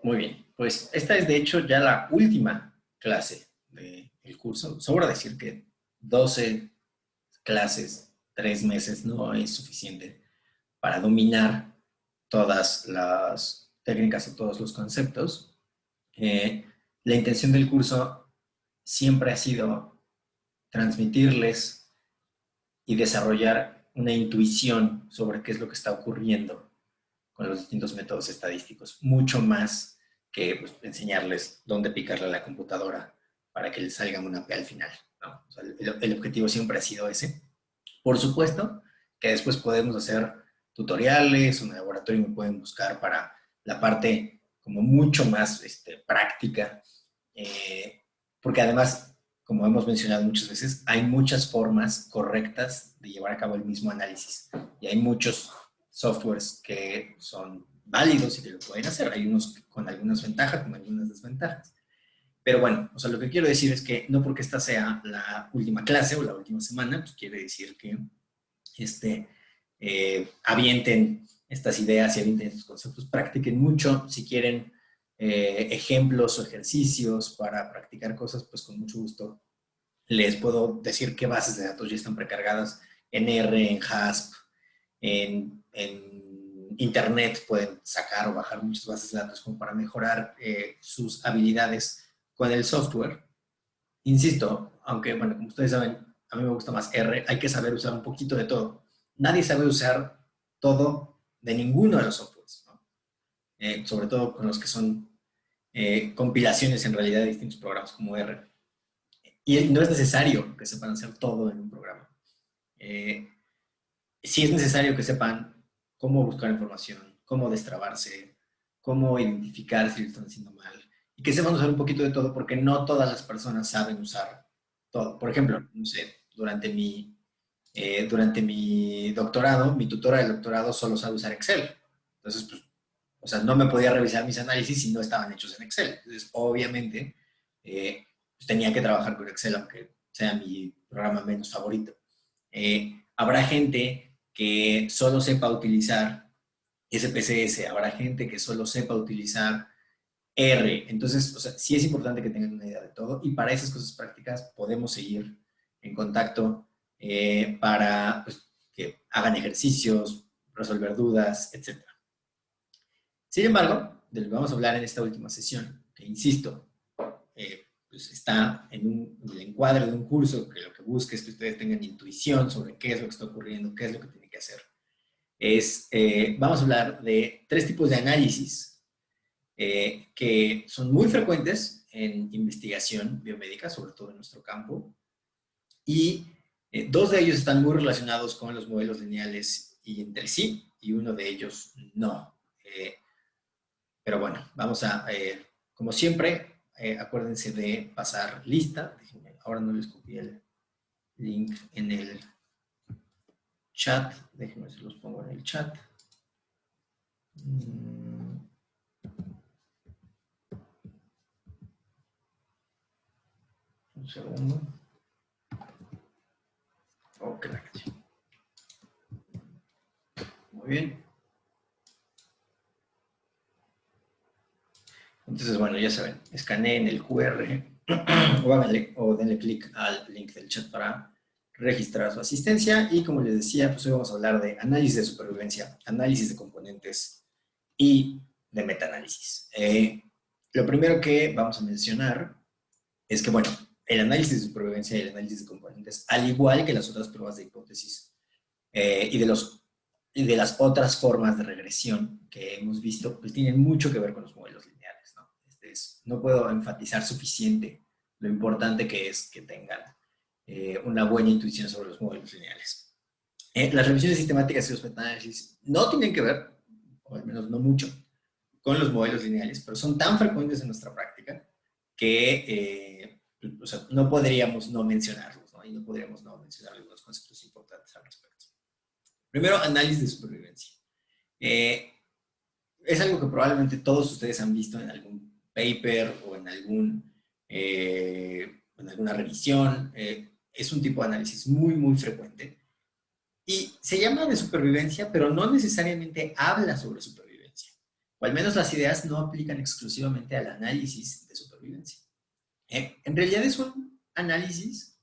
Muy bien, pues esta es de hecho ya la última clase del curso. Sobra decir que 12 clases, 3 meses no es suficiente para dominar todas las técnicas o todos los conceptos. La intención del curso siempre ha sido transmitirles y desarrollar una intuición sobre qué es lo que está ocurriendo con los distintos métodos estadísticos, mucho más que pues, enseñarles dónde picarle a la computadora para que les salga una P al final, ¿no? O sea, el objetivo siempre ha sido ese. Por supuesto que después podemos hacer tutoriales, un laboratorio me pueden buscar para la parte como mucho más práctica, porque además, como hemos mencionado muchas veces, hay muchas formas correctas de llevar a cabo el mismo análisis y hay muchos softwares que son válidos y que lo pueden hacer. Hay unos con algunas ventajas, con algunas desventajas. Pero bueno, o sea, lo que quiero decir es que no porque esta sea la última clase o la última semana, pues quiere decir que avienten estas ideas y avienten estos conceptos, practiquen mucho. Si quieren ejemplos o ejercicios para practicar cosas, pues con mucho gusto les puedo decir qué bases de datos ya están precargadas en R, en HASP, en Internet pueden sacar o bajar muchas bases de datos como para mejorar sus habilidades con el software. Insisto, aunque, bueno, como ustedes saben, a mí me gusta más R, hay que saber usar un poquito de todo. Nadie sabe usar todo de ninguno de los softwares, ¿no? Sobre todo con los que son compilaciones en realidad de distintos programas como R. Y no es necesario que sepan hacer todo en un programa. Eh, sí es necesario que sepan cómo buscar información, cómo destrabarse, cómo identificar si lo están haciendo mal, y que sepan usar un poquito de todo, porque no todas las personas saben usar todo. Por ejemplo, no sé, durante mi doctorado, mi tutora del doctorado solo sabe usar Excel. Entonces, pues, o sea, no me podía revisar mis análisis si no estaban hechos en Excel. Entonces, obviamente, pues, tenía que trabajar con Excel, aunque sea mi programa menos favorito. Habrá gente que solo sepa utilizar SPSS, habrá gente que solo sepa utilizar R. Entonces, o sea, sí es importante que tengan una idea de todo y para esas cosas prácticas podemos seguir en contacto para pues, que hagan ejercicios, resolver dudas, etc. Sin embargo, de lo que vamos a hablar en esta última sesión, que insisto, pues está en el encuadre de un curso que lo que busca es que ustedes tengan intuición sobre qué es lo que está ocurriendo, qué es lo que tienen que hacer. Vamos a hablar de 3 tipos de análisis que son muy frecuentes en investigación biomédica, sobre todo en nuestro campo, y 2 de ellos están muy relacionados con los modelos lineales y entre sí, y uno de ellos no. Pero bueno, vamos a, como siempre, acuérdense de pasar lista. Déjenme, ahora no les copié el link en el chat. Déjenme, se los pongo en el chat. Un segundo. Oh, crack. Muy bien. Entonces, bueno, ya saben, escaneen el QR o denle clic al link del chat para registrar su asistencia. Y como les decía, pues hoy vamos a hablar de análisis de supervivencia, análisis de componentes y de metaanálisis. Lo primero que vamos a mencionar es que, bueno, el análisis de supervivencia y el análisis de componentes, al igual que las otras pruebas de hipótesis y de las otras formas de regresión que hemos visto, pues tienen mucho que ver con los modelos lineales, ¿no? No puedo enfatizar suficiente lo importante que es que tengan una buena intuición sobre los modelos lineales. Las revisiones sistemáticas y los metaanálisis no tienen que ver, o al menos no mucho, con los modelos lineales, pero son tan frecuentes en nuestra práctica que o sea, no podríamos no mencionarlos, ¿no? Y no podríamos no mencionar algunos conceptos importantes al respecto. Primero, análisis de supervivencia. Es algo que probablemente todos ustedes han visto en algún paper o en alguna revisión. Es un tipo de análisis muy, muy frecuente. Y se llama de supervivencia, pero no necesariamente habla sobre supervivencia. o al menos las ideas no aplican exclusivamente al análisis de supervivencia. En realidad es un análisis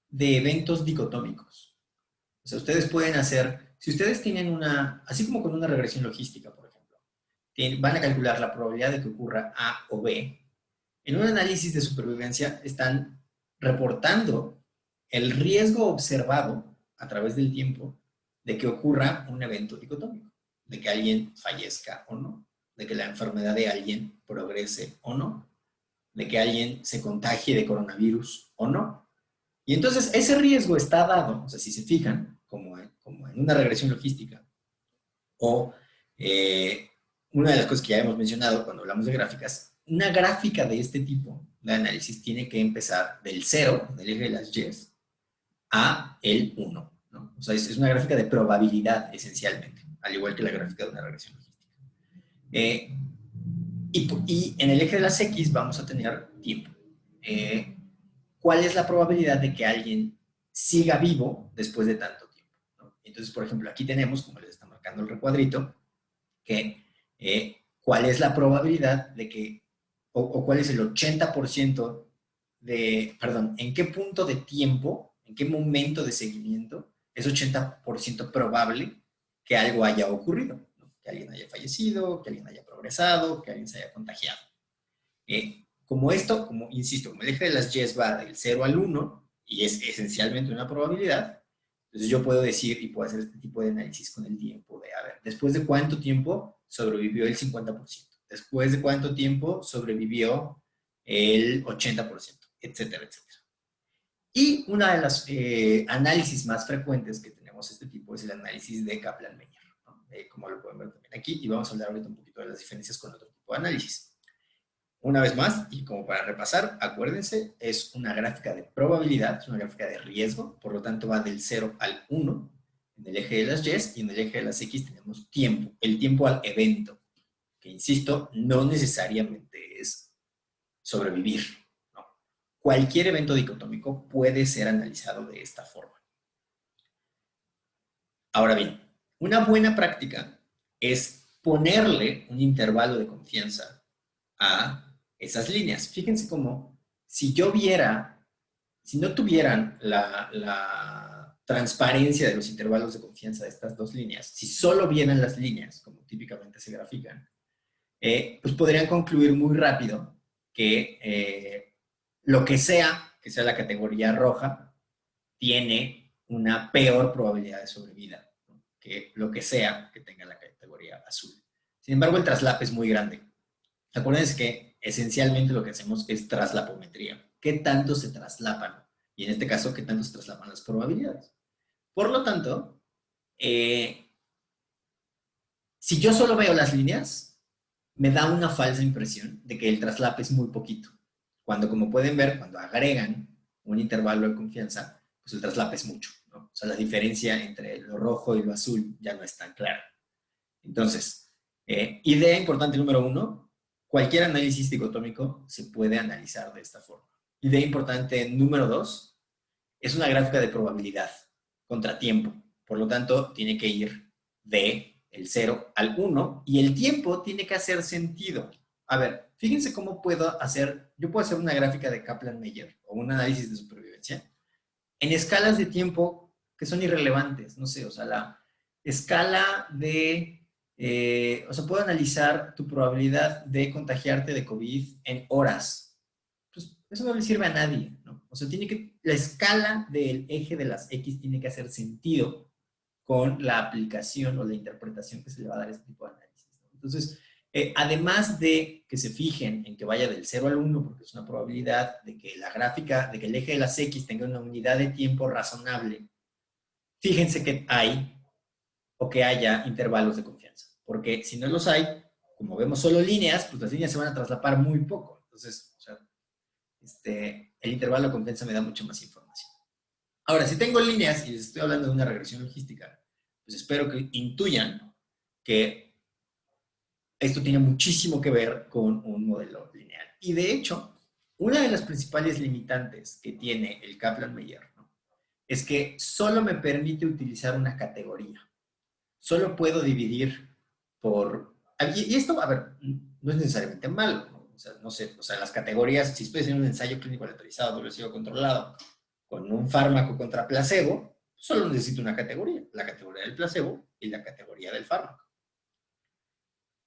de eventos dicotómicos. O sea, ustedes pueden hacer, si ustedes tienen una, así como con una regresión logística, por ejemplo, van a calcular la probabilidad de que ocurra A o B. En un análisis de supervivencia están reportando el riesgo observado a través del tiempo de que ocurra un evento dicotómico, de que alguien fallezca o no, de que la enfermedad de alguien progrese o no, de que alguien se contagie de coronavirus o no. Y entonces ese riesgo está dado, o sea, si se fijan, como en una regresión logística, o una de las cosas que ya hemos mencionado cuando hablamos de gráficas, una gráfica de este tipo de análisis tiene que empezar del 0, del eje de las Y, a el 1. ¿No? O sea, es una gráfica de probabilidad, esencialmente, al igual que la gráfica de una regresión logística. Y en el eje de las X vamos a tener tiempo. ¿Cuál es la probabilidad de que alguien siga vivo después de tanto tiempo? ¿No? Entonces, por ejemplo, aquí tenemos, como les está marcando el recuadrito, que cuál es la probabilidad de que, o cuál es el 80% de, perdón, en qué punto de tiempo, en qué momento de seguimiento es 80% probable que algo haya ocurrido, ¿no? Que alguien haya fallecido, que alguien haya progresado, que alguien se haya contagiado. Como esto, como insisto, como el eje de las Y va del 0 al 1 y es esencialmente una probabilidad, entonces yo puedo decir y puedo hacer este tipo de análisis con el tiempo de, a ver, después de cuánto tiempo sobrevivió el 50%, después de cuánto tiempo sobrevivió el 80%, etcétera, etcétera. Y una de las análisis más frecuentes que tenemos este tipo es el análisis de Kaplan-Meier, ¿no? Como lo pueden ver también aquí, y vamos a hablar ahorita un poquito de las diferencias con otro tipo de análisis. Una vez más, y como para repasar, acuérdense, es una gráfica de probabilidad, es una gráfica de riesgo, por lo tanto va del 0 al 1 en el eje de las Y y en el eje de las X tenemos tiempo, el tiempo al evento, que insisto, no necesariamente es sobrevivir. ¿No? Cualquier evento dicotómico puede ser analizado de esta forma. Ahora bien, una buena práctica es ponerle un intervalo de confianza a esas líneas. Fíjense cómo si yo viera, si no tuvieran la transparencia de los intervalos de confianza de estas dos líneas, si solo vieran las líneas, como típicamente se grafican, pues podrían concluir muy rápido que lo que sea la categoría roja, tiene una peor probabilidad de sobrevida, ¿no? Que lo que sea que tenga la categoría azul. Sin embargo, el traslape es muy grande. Acuérdense que esencialmente lo que hacemos es traslapometría. ¿Qué tanto se traslapan? Y en este caso, ¿qué tanto se traslapan las probabilidades? Por lo tanto, si yo solo veo las líneas, me da una falsa impresión de que el traslape es muy poquito. Cuando, como pueden ver, cuando agregan un intervalo de confianza, pues el traslape es mucho, ¿no? O sea, la diferencia entre lo rojo y lo azul ya no es tan clara. Entonces, idea importante número 1, cualquier análisis dicotómico se puede analizar de esta forma. Idea importante número 2, es una gráfica de probabilidad contra tiempo. Por lo tanto, tiene que ir de el 0 al 1 y el tiempo tiene que hacer sentido. A ver, fíjense cómo puedo hacer, yo puedo hacer una gráfica de Kaplan-Meier o un análisis de supervivencia en escalas de tiempo que son irrelevantes. No sé, o sea, la escala de, o sea, puedo analizar tu probabilidad de contagiarte de COVID en horas. Pues eso no le sirve a nadie, ¿no? O sea, la escala del eje de las X tiene que hacer sentido con la aplicación o la interpretación que se le va a dar a este tipo de análisis, ¿no? Entonces, además de que se fijen en que vaya del 0 al 1, porque es una probabilidad de que la gráfica, de que el eje de las X tenga una unidad de tiempo razonable, fíjense que hay o que haya intervalos de confianza. Porque si no los hay, como vemos solo líneas, pues las líneas se van a traslapar muy poco. Entonces, o sea, el intervalo de confianza me da mucha más información. Ahora, si tengo líneas y les estoy hablando de una regresión logística, pues espero que intuyan que esto tiene muchísimo que ver con un modelo lineal. Y de hecho, una de las principales limitantes que tiene el Kaplan-Meier, ¿no?, es que solo me permite utilizar una categoría. Solo puedo dividir por y esto, a ver, no es necesariamente malo, ¿no? O sea, no sé, o sea, las categorías, si estoy haciendo un ensayo clínico aleatorizado, progresivo controlado, con un fármaco contra placebo, solo necesito una categoría, la categoría del placebo y la categoría del fármaco.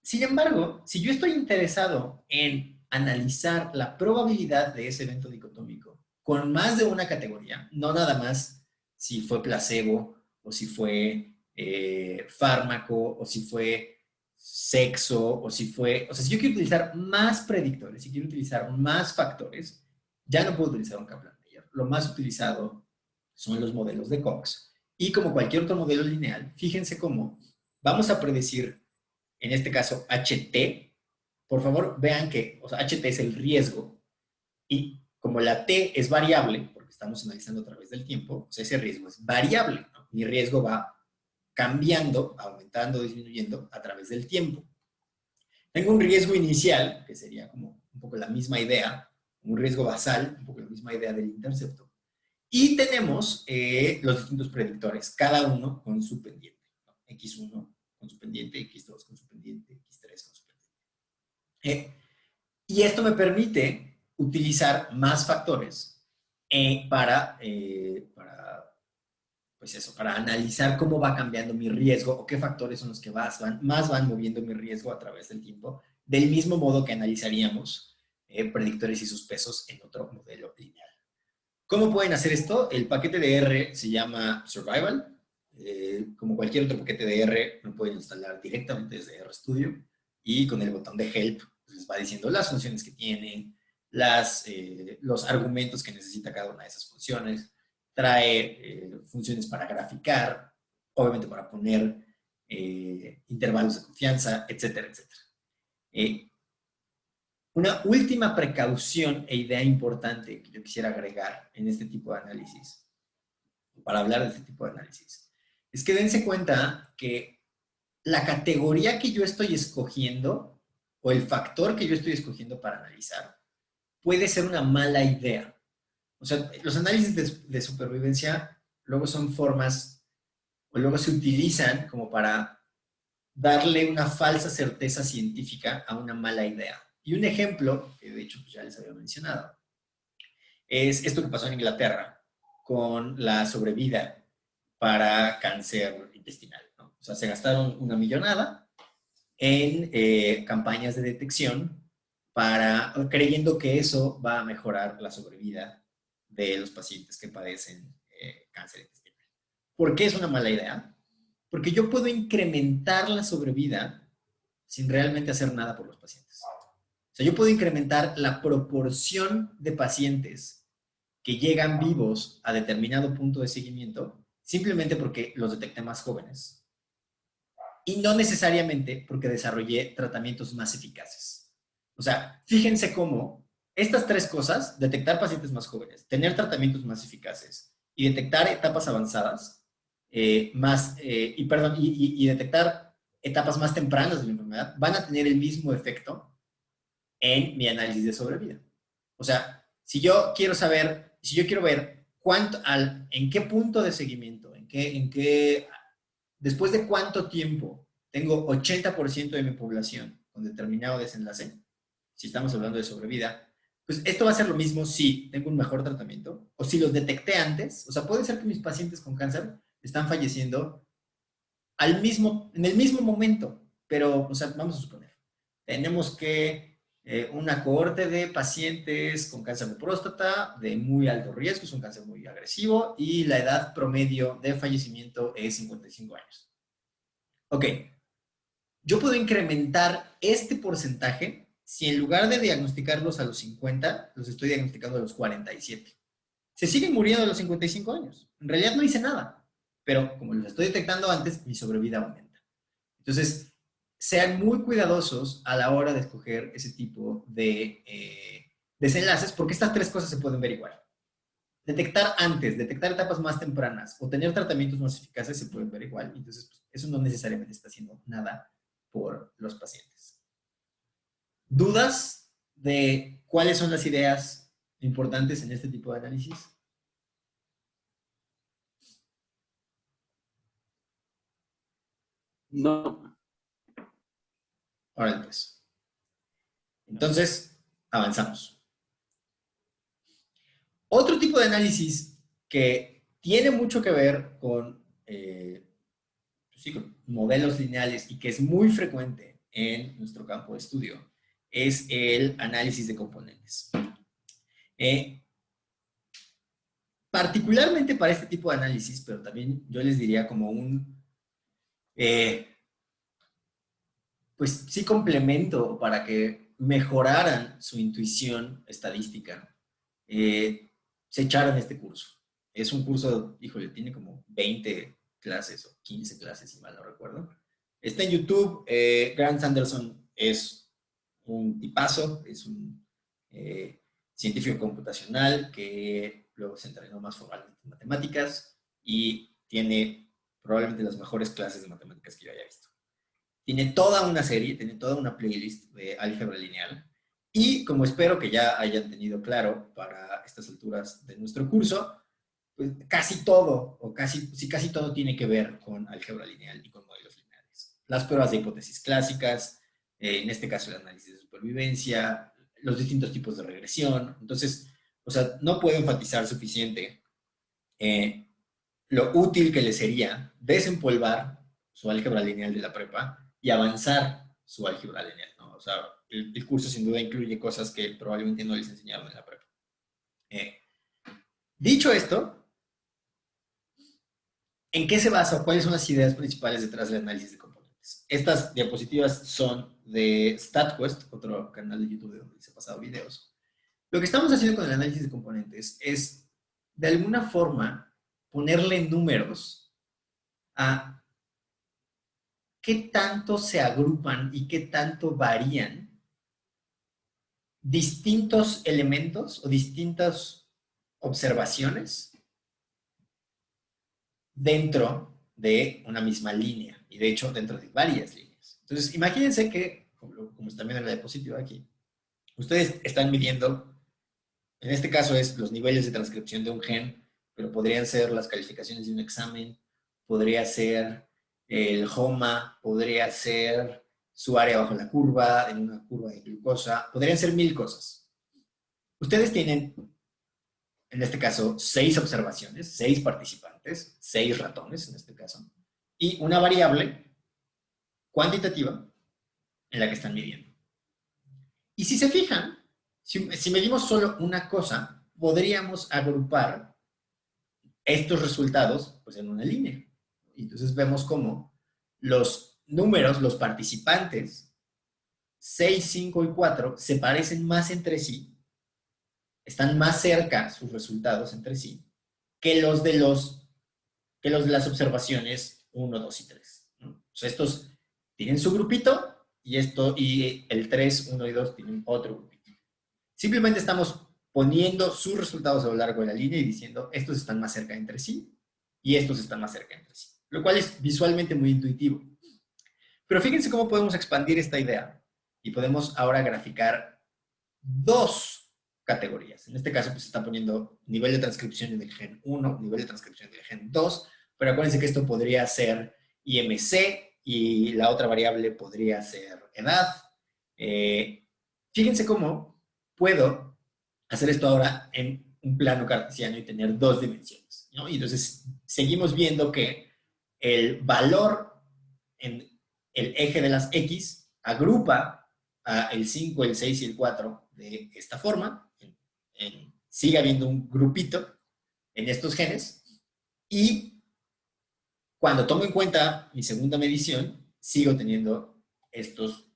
Sin embargo, si yo estoy interesado en analizar la probabilidad de ese evento dicotómico con más de una categoría, no nada más si fue placebo o si fue fármaco o si fue sexo o si fue, o sea, si yo quiero utilizar más predictores, si quiero utilizar más factores, ya no puedo utilizar un Kaplan-Meier. Lo más utilizado son los modelos de Cox. Y como cualquier otro modelo lineal, fíjense cómo vamos a predecir en este caso HT, por favor vean que, o sea, HT es el riesgo y como la T es variable, porque estamos analizando a través del tiempo, o sea, ese riesgo es variable, ¿no? Mi riesgo va cambiando, aumentando, disminuyendo a través del tiempo. Tengo un riesgo inicial, que sería como un poco la misma idea, un riesgo basal, un poco la misma idea del intercepto. Y tenemos los distintos predictores, cada uno con su pendiente, ¿no? X1 con su pendiente, X2 con su pendiente, X3 con su pendiente. Y esto me permite utilizar más factores pues eso, para analizar cómo va cambiando mi riesgo o qué factores son los que más van moviendo mi riesgo a través del tiempo, del mismo modo que analizaríamos predictores y sus pesos en otro modelo lineal. ¿Cómo pueden hacer esto? El paquete de R se llama Survival. Como cualquier otro paquete de R, lo pueden instalar directamente desde RStudio y con el botón de Help pues, les va diciendo las funciones que tiene, los argumentos que necesita cada una de esas funciones. Trae funciones para graficar, obviamente para poner intervalos de confianza, etcétera, etcétera. Una última precaución e idea importante que yo quisiera agregar en este tipo de análisis, para hablar de este tipo de análisis, es que dense cuenta que la categoría que yo estoy escogiendo o el factor que yo estoy escogiendo para analizar puede ser una mala idea. O sea, los análisis de supervivencia luego son formas o luego se utilizan como para darle una falsa certeza científica a una mala idea. Y un ejemplo, que de hecho pues ya les había mencionado, es esto que pasó en Inglaterra con la sobrevida para cáncer intestinal, ¿no? O sea, se gastaron una millonada en campañas de detección creyendo que eso va a mejorar la sobrevida de los pacientes que padecen cáncer intestinal. ¿Por qué es una mala idea? Porque yo puedo incrementar la sobrevida sin realmente hacer nada por los pacientes. O sea, yo puedo incrementar la proporción de pacientes que llegan vivos a determinado punto de seguimiento simplemente porque los detecté más jóvenes y no necesariamente porque desarrollé tratamientos más eficaces. O sea, fíjense cómo estas tres cosas, detectar pacientes más jóvenes, tener tratamientos más eficaces y detectar etapas avanzadas, y detectar etapas más tempranas de la enfermedad, van a tener el mismo efecto en mi análisis de sobrevida. O sea, si yo quiero ver en qué punto de seguimiento, después de cuánto tiempo tengo 80% de mi población con determinado desenlace, si estamos hablando de sobrevida, pues esto va a ser lo mismo si tengo un mejor tratamiento o si los detecté antes. O sea, puede ser que mis pacientes con cáncer están falleciendo en el mismo momento, pero, o sea, vamos a suponer, tenemos que una cohorte de pacientes con cáncer de próstata de muy alto riesgo, es un cáncer muy agresivo y la edad promedio de fallecimiento es 55 años. Ok, yo puedo incrementar este porcentaje si en lugar de diagnosticarlos a los 50, los estoy diagnosticando a los 47. Se siguen muriendo a los 55 años. En realidad no hice nada, pero como los estoy detectando antes, mi sobrevida aumenta. Entonces, sean muy cuidadosos a la hora de escoger ese tipo de desenlaces, porque estas tres cosas se pueden ver igual. Detectar antes, detectar etapas más tempranas o tener tratamientos más eficaces se pueden ver igual. Entonces, pues, eso no necesariamente está haciendo nada por los pacientes. ¿Dudas de cuáles son las ideas importantes en este tipo de análisis? No. Órale, pues. Entonces, avanzamos. Otro tipo de análisis que tiene mucho que ver con, sí, con modelos lineales y que es muy frecuente en nuestro campo de estudio es el análisis de componentes. Eh, Particularmente para este tipo de análisis, pero también yo les diría como un, pues sí, complemento para que mejoraran su intuición estadística, se echaron este curso. Es un curso, híjole, tiene como 20 clases o 15 clases, si mal no recuerdo. Está en YouTube. Grant Sanderson es un tipazo, es un científico computacional que luego se entrenó más formalmente en matemáticas y tiene probablemente las mejores clases de matemáticas que yo haya visto. Tiene toda una serie, tiene toda una playlist de álgebra lineal. Y como espero que ya hayan tenido claro para estas alturas de nuestro curso, pues casi todo, o casi todo tiene que ver con álgebra lineal y con modelos lineales. Las pruebas de hipótesis clásicas, en este caso el análisis de supervivencia, los distintos tipos de regresión. Entonces, o sea, no puedo enfatizar suficiente lo útil que le sería desempolvar su álgebra lineal de la prepa y avanzar su álgebra lineal, ¿no? O sea, el curso sin duda incluye cosas que probablemente no les enseñaron en la prepa. Eh, Dicho esto, ¿en qué se basa o cuáles son las ideas principales detrás del análisis de componentes? Estas diapositivas son de StatQuest, otro canal de YouTube de donde se han pasado videos. Lo que estamos haciendo con el análisis de componentes es, de alguna forma, ponerle números a qué tanto se agrupan y qué tanto varían distintos elementos o distintas observaciones dentro de una misma línea y de hecho dentro de varias líneas. Entonces, imagínense que, como están viendo en la diapositiva aquí, ustedes están midiendo, en este caso es los niveles de transcripción de un gen, pero podrían ser las calificaciones de un examen, podría ser el HOMA, podría ser su área bajo la curva, en una curva de glucosa, podrían ser 1000 cosas. Ustedes tienen, en este caso, 6 observaciones, 6 participantes, 6 ratones en este caso, y una variable cuantitativa en la que están midiendo. Y si se fijan, si medimos solo una cosa, podríamos agrupar estos resultados pues, en una línea. Y entonces vemos cómo los números, los participantes, 6, 5 y 4, se parecen más entre sí, están más cerca sus resultados entre sí, que los de las observaciones 1, 2 y 3. ¿No? O sea, estos tienen su grupito y el 3, 1 y 2 tienen otro grupito. Simplemente estamos poniendo sus resultados a lo largo de la línea y diciendo estos están más cerca entre sí y estos están más cerca entre sí, lo cual es visualmente muy intuitivo. Pero fíjense cómo podemos expandir esta idea y podemos ahora graficar dos categorías. En este caso, pues se está poniendo nivel de transcripción del gen 1, nivel de transcripción del gen 2, pero acuérdense que esto podría ser IMC y la otra variable podría ser edad. Fíjense cómo puedo hacer esto ahora en un plano cartesiano y tener dos dimensiones, ¿no? Y entonces seguimos viendo que el valor en el eje de las X agrupa a el 5, el 6 y el 4 de esta forma. Sigue habiendo un grupito en estos genes. Y cuando tomo en cuenta mi segunda medición, sigo teniendo estos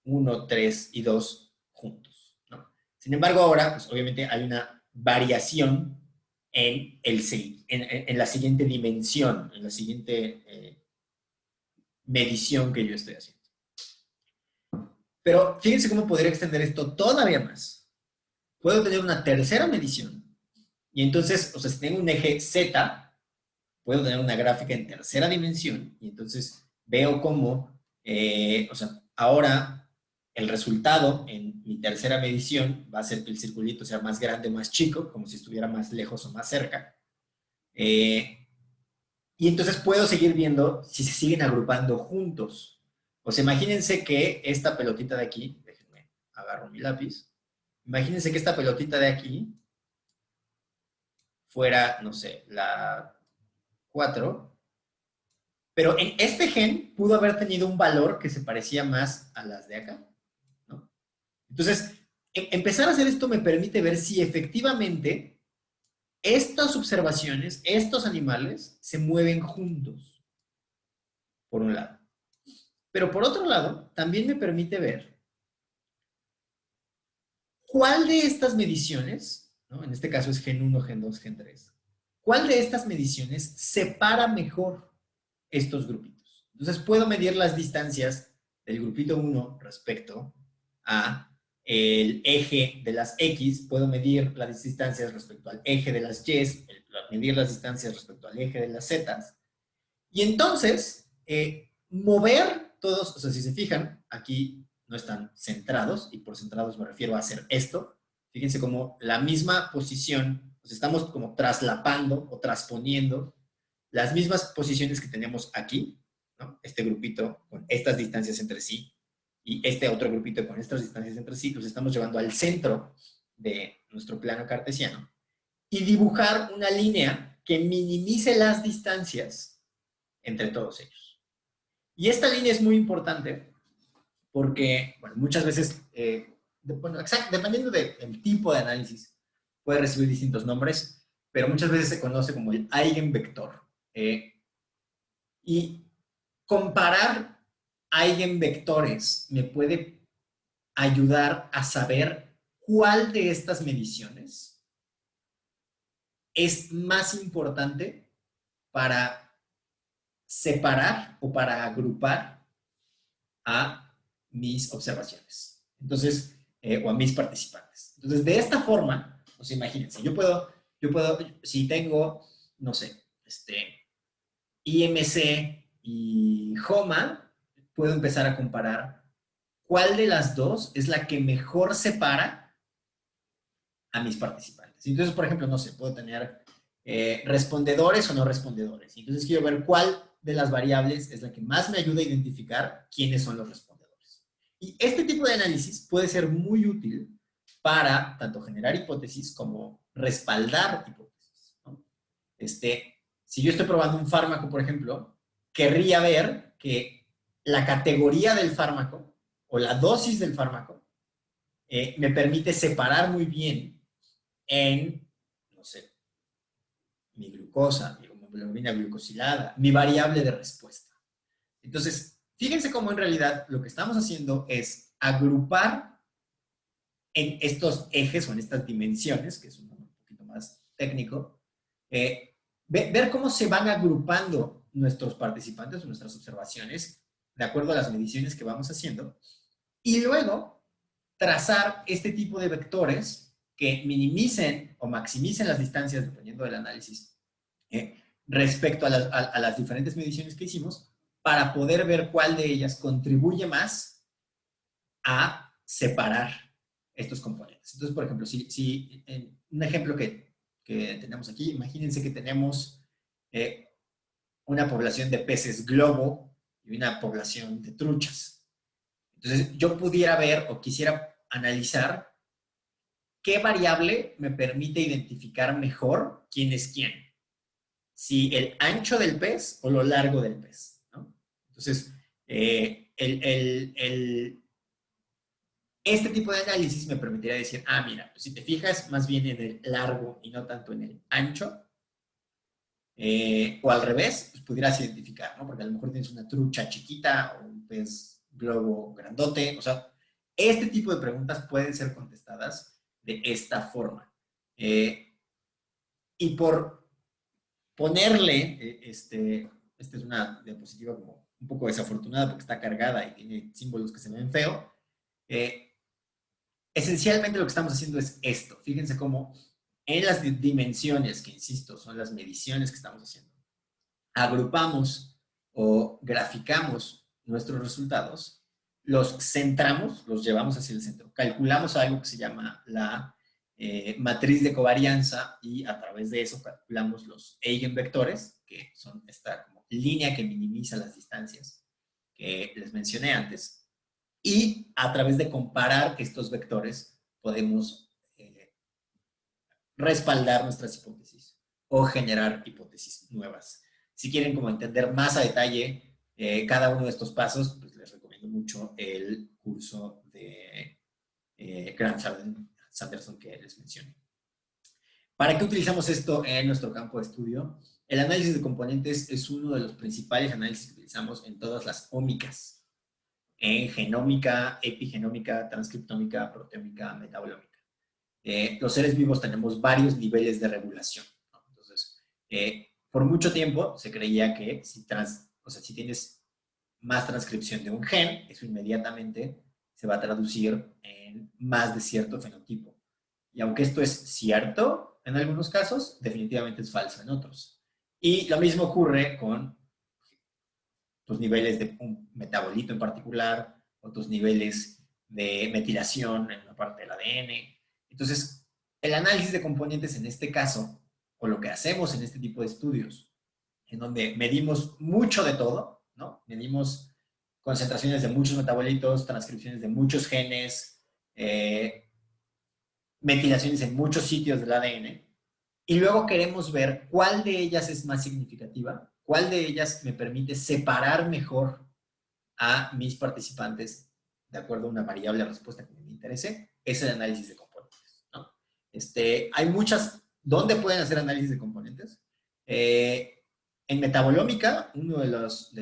1, 3 y 2 juntos, ¿no? Sin embargo, ahora, pues obviamente hay una variación en la siguiente dimensión, en la siguiente medición que yo estoy haciendo. Pero fíjense cómo podría extender esto todavía más. Puedo tener una tercera medición y entonces, o sea, si tengo un eje Z, puedo tener una gráfica en tercera dimensión y entonces veo cómo, o sea, ahora el resultado en mi tercera medición va a ser que el circulito sea más grande o más chico, como si estuviera más lejos o más cerca. Y entonces puedo seguir viendo si se siguen agrupando juntos. O sea, imagínense que esta pelotita de aquí, déjenme, agarro mi lápiz, imagínense que esta pelotita de aquí fuera, no sé, la 4, pero en este gen pudo haber tenido un valor que se parecía más a las de acá, ¿no? Entonces, empezar a hacer esto me permite ver si efectivamente estas observaciones, estos animales, se mueven juntos, por un lado. Pero por otro lado, también me permite ver cuál de estas mediciones, ¿no? En este caso es gen 1, gen 2, gen 3, cuál de estas mediciones separa mejor estos grupitos. Entonces puedo medir las distancias del grupito 1 respecto a el eje de las X, puedo medir las distancias respecto al eje de las Y, medir las distancias respecto al eje de las Z, y entonces mover todos, o sea, si se fijan, aquí no están centrados, y por centrados me refiero a hacer esto. Fíjense como la misma posición, pues estamos como traslapando o transponiendo las mismas posiciones que tenemos aquí, ¿no? Este grupito con estas distancias entre sí y este otro grupito con estas distancias entre sí, los estamos llevando al centro de nuestro plano cartesiano y dibujar una línea que minimice las distancias entre todos ellos. Y esta línea es muy importante porque, bueno, muchas veces, bueno, dependiendo del tipo de análisis, puede recibir distintos nombres, pero muchas veces se conoce como el eigenvector. Y comparar eigenvectores me puede ayudar a saber cuál de estas mediciones es más importante para separar o para agrupar a mis observaciones. Entonces, o a mis participantes. Entonces, de esta forma, pues imagínense, si tengo, no sé, IMC y HOMA, puedo empezar a comparar cuál de las dos es la que mejor separa a mis participantes. Entonces, por ejemplo, no sé, puedo tener respondedores o no respondedores. Entonces, quiero ver cuál de las variables es la que más me ayuda a identificar quiénes son los respondedores. Y este tipo de análisis puede ser muy útil para tanto generar hipótesis como respaldar hipótesis, ¿no? Si yo estoy probando un fármaco, por ejemplo, querría ver que la categoría del fármaco o la dosis del fármaco me permite separar muy bien en, no sé, mi glucosa, mi hemoglobina glucosilada, mi variable de respuesta. Entonces, fíjense cómo en realidad lo que estamos haciendo es agrupar en estos ejes o en estas dimensiones, que es un poquito más técnico, ver cómo se van agrupando nuestros participantes o nuestras observaciones de acuerdo a las mediciones que vamos haciendo, y luego trazar este tipo de vectores que minimicen o maximicen las distancias, dependiendo del análisis, respecto a las diferentes mediciones que hicimos, para poder ver cuál de ellas contribuye más a separar estos componentes. Entonces, por ejemplo, si un ejemplo que tenemos aquí, imagínense que tenemos una población de peces globo y una población de truchas. Entonces, yo pudiera ver o quisiera analizar qué variable me permite identificar mejor quién es quién. Si el ancho del pez o lo largo del pez, ¿no? Entonces, este tipo de análisis me permitiría decir, mira, pues si te fijas más bien en el largo y no tanto en el ancho, o al revés, pues pudieras identificar, ¿no? Porque a lo mejor tienes una trucha chiquita o un pez globo grandote. O sea, este tipo de preguntas pueden ser contestadas de esta forma. Y por ponerle, esta es una diapositiva como un poco desafortunada porque está cargada y tiene símbolos que se ven feo. Esencialmente lo que estamos haciendo es esto. Fíjense cómo en las dimensiones, que insisto, son las mediciones que estamos haciendo, agrupamos o graficamos nuestros resultados, los centramos, los llevamos hacia el centro, calculamos algo que se llama la matriz de covarianza y a través de eso calculamos los eigenvectores, que son esta como línea que minimiza las distancias. que les mencioné antes. Y a través de comparar estos vectores podemos respaldar nuestras hipótesis o generar hipótesis nuevas. Si quieren como entender más a detalle cada uno de estos pasos, pues les recomiendo mucho el curso de Grant Sanderson que les mencioné. ¿Para qué utilizamos esto en nuestro campo de estudio? El análisis de componentes es uno de los principales análisis que utilizamos en todas las ómicas, en genómica, epigenómica, transcriptómica, proteómica, metabolómica. Los seres vivos tenemos varios niveles de regulación, ¿no? Entonces, por mucho tiempo se creía que si tienes más transcripción de un gen, eso inmediatamente se va a traducir en más de cierto fenotipo. Y aunque esto es cierto en algunos casos, definitivamente es falso en otros. Y lo mismo ocurre con tus niveles de un metabolito en particular, o tus niveles de metilación en una parte del ADN. Entonces, el análisis de componentes en este caso, o lo que hacemos en este tipo de estudios, en donde medimos mucho de todo, ¿no? Medimos concentraciones de muchos metabolitos, transcripciones de muchos genes, metilaciones en muchos sitios del ADN, y luego queremos ver cuál de ellas es más significativa, cuál de ellas me permite separar mejor a mis participantes de acuerdo a una variable de respuesta que me interese, es el análisis de componentes, ¿no? Hay muchas, ¿dónde pueden hacer análisis de componentes? En metabolómica, uno de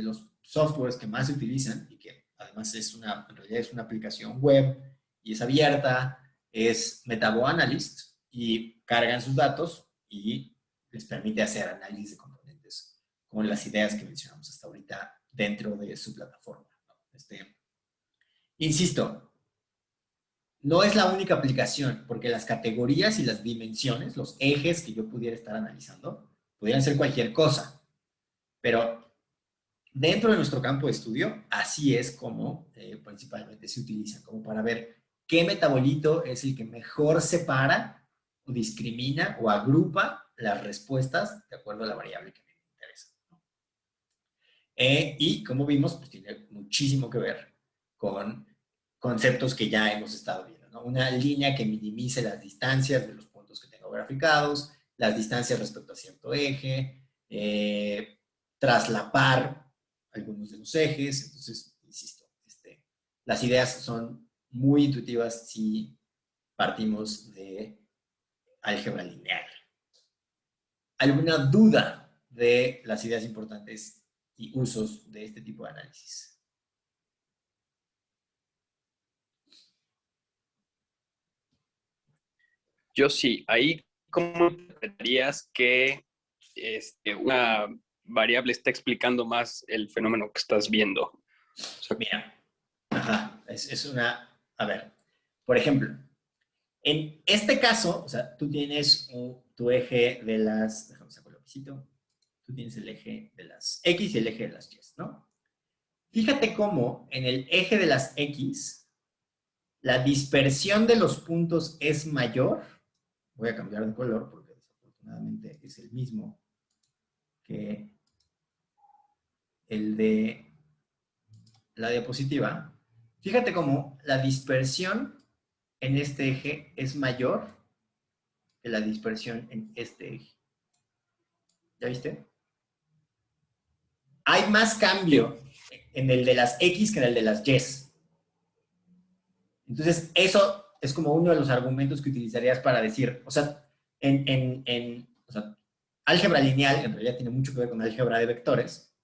los softwares que más se utilizan y que además en realidad es una aplicación web y es abierta, es MetaboAnalyst, y cargan sus datos y les permite hacer análisis de componentes con las ideas que mencionamos hasta ahorita dentro de su plataforma. Insisto, no es la única aplicación, porque las categorías y las dimensiones, los ejes que yo pudiera estar analizando, pudieran ser cualquier cosa. Pero dentro de nuestro campo de estudio, así es como principalmente se utiliza, como para ver qué metabolito es el que mejor separa o discrimina o agrupa las respuestas de acuerdo a la variable que me interesa. Y como vimos, pues tiene muchísimo que ver con conceptos que ya hemos estado viendo, ¿no? Una línea que minimice las distancias de los puntos que tengo graficados, las distancias respecto a cierto eje, traslapar algunos de los ejes. Entonces, insisto, las ideas son muy intuitivas si partimos de álgebra lineal. ¿Alguna duda de las ideas importantes y usos de este tipo de análisis? Yo sí, ahí, ¿cómo interpretarías que una variable está explicando más el fenómeno que estás viendo? O sea, Mira, ajá, es una, a ver, por ejemplo, en este caso, o sea, tú tienes tu eje de las, déjame sacar el lapicito, tú tienes el eje de las X y el eje de las Y, ¿no? Fíjate cómo en el eje de las X, la dispersión de los puntos es mayor. Voy a cambiar de color porque desafortunadamente es el mismo que el de la diapositiva. Fíjate cómo la dispersión en este eje es mayor que la dispersión en este eje. ¿Ya viste? Hay más cambio en el de las X que en el de las Y. Entonces, eso es como uno de los argumentos que utilizarías para decir, o sea, o sea, álgebra lineal en realidad tiene mucho que ver con álgebra de vectores.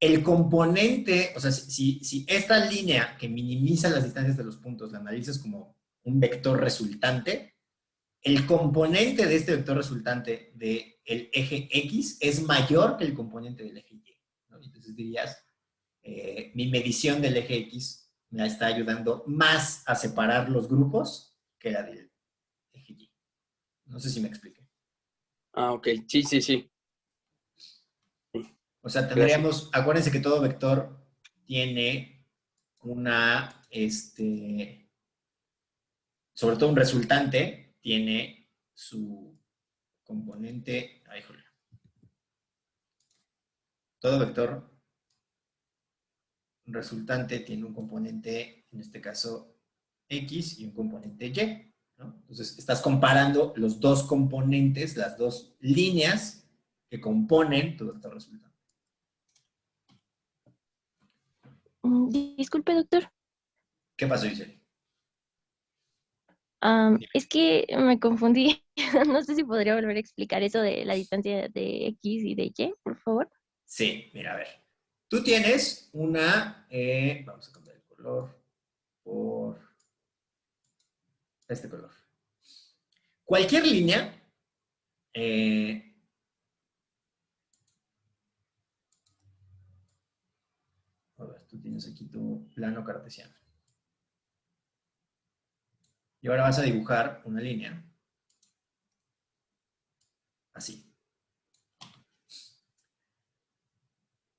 El componente, o sea, si esta línea que minimiza las distancias de los puntos la analizas como un vector resultante, el componente de este vector resultante del eje X es mayor que el componente del eje Y, ¿no? Entonces dirías, mi medición del eje X me está ayudando más a separar los grupos que la del eje Y. No sé si me expliqué. ok, sí, sí, sí. O sea, Gracias. tendríamos, acuérdense que todo vector tiene una, sobre todo un resultante, tiene su componente, ay, joder. Todo vector resultante tiene un componente, en este caso, X y un componente Y, ¿no? Entonces, estás comparando los dos componentes, las dos líneas que componen tu vector resultante. Disculpe, doctor. ¿Qué pasó, Giselle? Es que me confundí. No sé si podría volver a explicar eso de la distancia de X y de Y, por favor. Sí, mira, a ver. Tú tienes una, vamos a cambiar el color por este color. Cualquier línea, a ver, tú tienes aquí tu plano cartesiano. Y ahora vas a dibujar una línea. Así.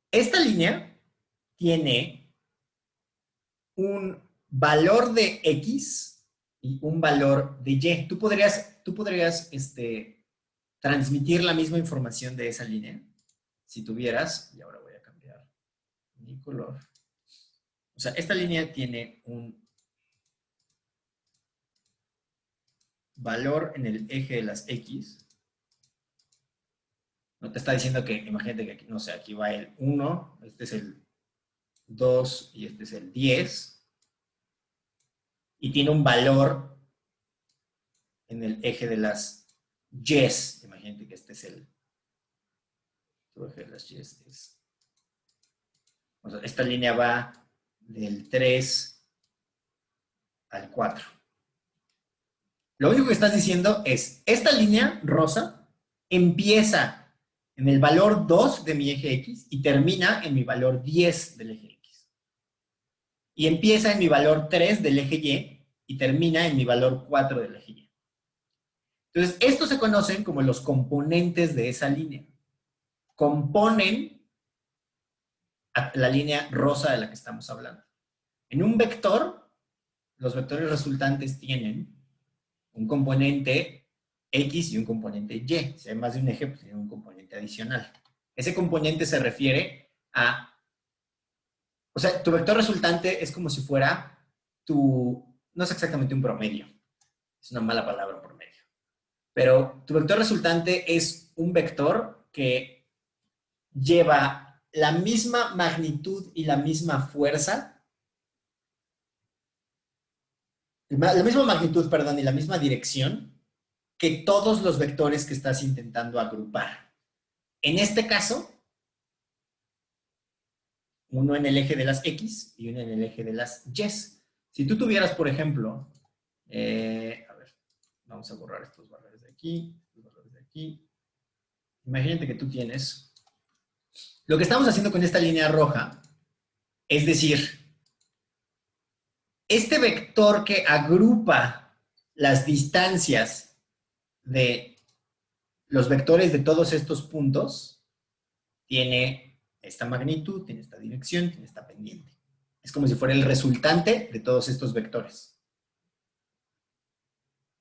Esta línea tiene un valor de X y un valor de Y. Tú podrías transmitir la misma información de esa línea si tuvieras, y ahora voy a cambiar mi color. O sea, esta línea tiene un valor en el eje de las X. No te está diciendo que, imagínate que aquí, no sé, aquí va el 1, este es el 2 y este es el 10. Y tiene un valor en el eje de las Y's. Imagínate que este es el eje de las Y's. O sea, esta línea va del 3 al 4. Lo único que estás diciendo es, esta línea rosa empieza en el valor 2 de mi eje X y termina en mi valor 10 del eje X. Y empieza en mi valor 3 del eje Y y termina en mi valor 4 del eje Y. Entonces, estos se conocen como los componentes de esa línea. Componen a la línea rosa de la que estamos hablando. En un vector, los vectores resultantes tienen un componente X y un componente Y. Si hay más de un eje, pues tiene un componente adicional. Ese componente se refiere a... O sea, tu vector resultante es como si fuera tu... No es exactamente un promedio. Es una mala palabra, promedio. Pero tu vector resultante es un vector que lleva la misma magnitud y la misma fuerza, la misma magnitud, perdón, y la misma dirección que todos los vectores que estás intentando agrupar. En este caso, uno en el eje de las X y uno en el eje de las Y. Si tú tuvieras, por ejemplo, a ver, vamos a borrar estos valores de aquí, estos valores de aquí. Imagínate que tú tienes, lo que estamos haciendo con esta línea roja, es decir, este vector que agrupa las distancias de los vectores de todos estos puntos tiene esta magnitud, tiene esta dirección, tiene esta pendiente. Es como si fuera el resultante de todos estos vectores.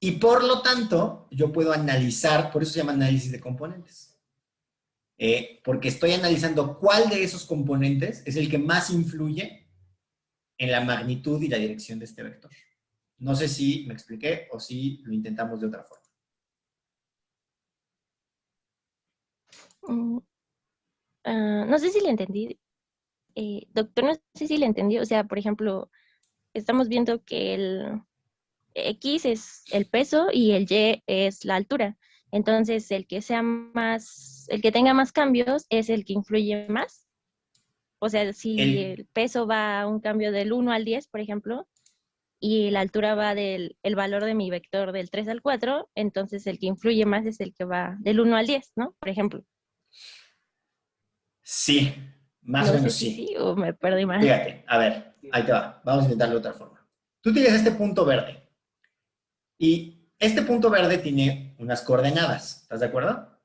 Y por lo tanto, yo puedo analizar, por eso se llama análisis de componentes. Porque estoy analizando cuál de esos componentes es el que más influye en la magnitud y la dirección de este vector. No sé si me expliqué o si lo intentamos de otra forma. No sé si le entendí. Doctor, no sé si le entendí. O sea, por ejemplo, estamos viendo que el X es el peso y el Y es la altura. Entonces, el que tenga más cambios es el que influye más. O sea, si el peso va a un cambio del 1 al 10, por ejemplo, y la altura va del el valor de mi vector del 3 al 4, entonces el que influye más es el que va del 1 al 10, ¿no? Por ejemplo. Sí, más o No sé menos si sí. sí o me perdí mal. Fíjate, a ver, ahí te va. Vamos a intentarlo de otra forma. Tú tienes este punto verde. Y este punto verde tiene unas coordenadas. ¿Estás de acuerdo?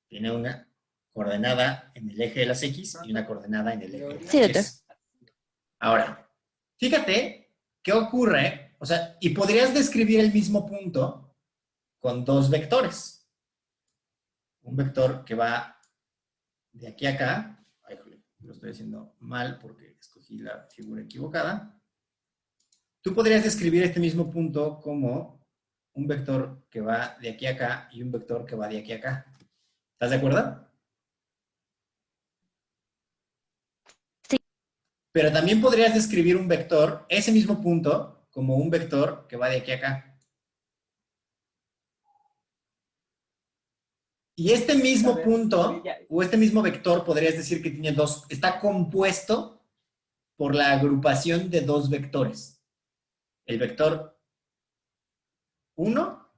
Tiene una coordenada en el eje de las X y una coordenada en el eje de las Sí, doctor. Y. Ahora, fíjate qué ocurre. O sea, y podrías describir el mismo punto con dos vectores. Un vector que va de aquí a acá. Ay, lo estoy haciendo mal porque escogí la figura equivocada. Tú podrías describir este mismo punto como un vector que va de aquí a acá y un vector que va de aquí a acá. ¿Estás de acuerdo? Sí. Pero también podrías describir un vector, ese mismo punto, como un vector que va de aquí a acá. Y este mismo punto, o este mismo vector, podrías decir que tiene dos, está compuesto por la agrupación de dos vectores. El vector 1,